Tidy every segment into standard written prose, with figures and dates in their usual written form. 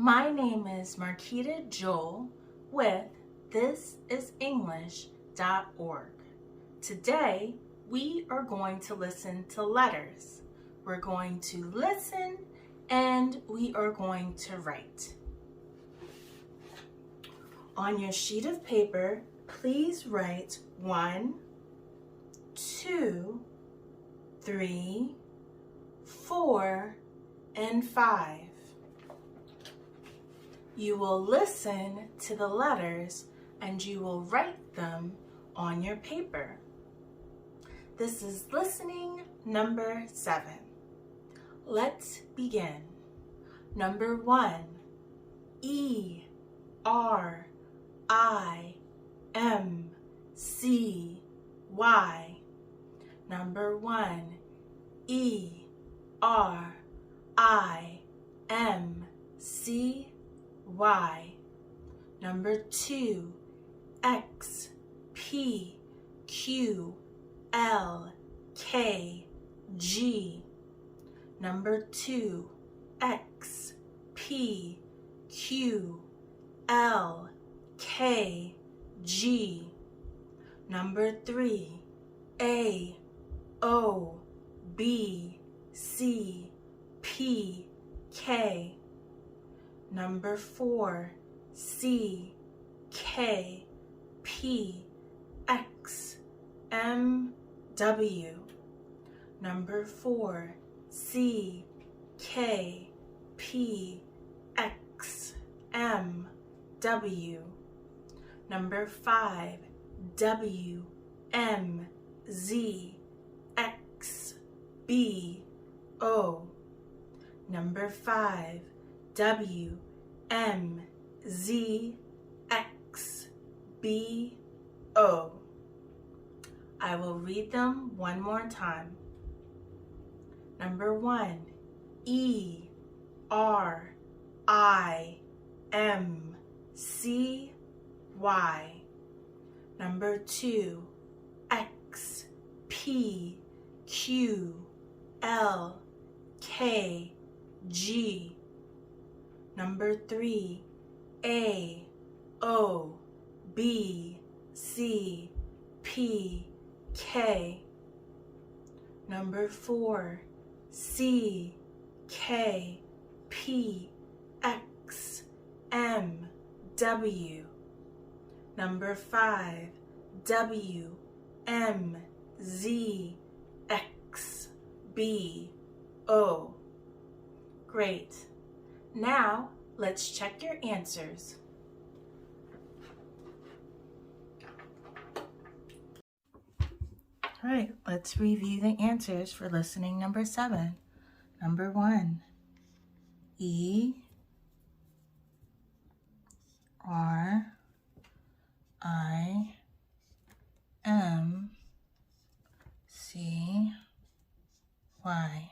My name is Marquita Joel with thisisenglish.org. Today, we are going to listen to letters. We're going to listen and we are going to write. On your sheet of paper, please write 1, 2, 3, 4, and 5. You will listen to the letters and you will write them on your paper. This is listening number 7. Let's begin. Number 1, E, R, I, M, C, Y. Number 1, E, R, I, M, C, Y. Number 2, X, P, Q, L, K, G. Number 2, X, P, Q, L, K, G. Number 3, A, O, B, C, P, K. Number 4, C, K, P, X, M, W. Number 4, C, K, P, X, M, W. Number 5, W, M, Z, X, B, O. Number 5, W, M, Z, X, B, O. I will read them one more time. Number 1, E, R, I, M, C, Y. Number 2, X, P, Q, L, K, G. Number 3, A, O, B, C, P, K. Number 4, C, K, P, X, M, W. Number 5, W, M, Z, X, B, O. Great. Now, let's check your answers. All right, let's review the answers for listening number 7. Number 1, E, R, I, M, C, Y.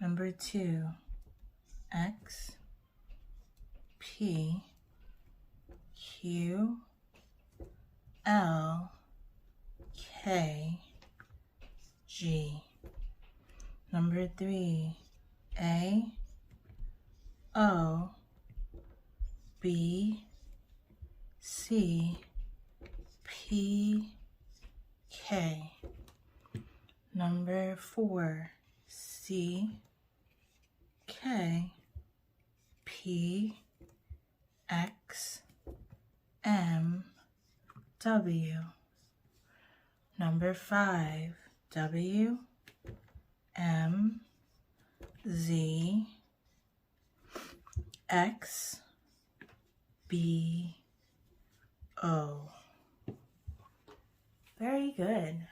Number 2, X, P, Q, L, K, G. Number 3, A, O, B, C, P, K. Number 4, C, K, P, X, M, W. Number 5, W, M, Z, X, B, O. Very good.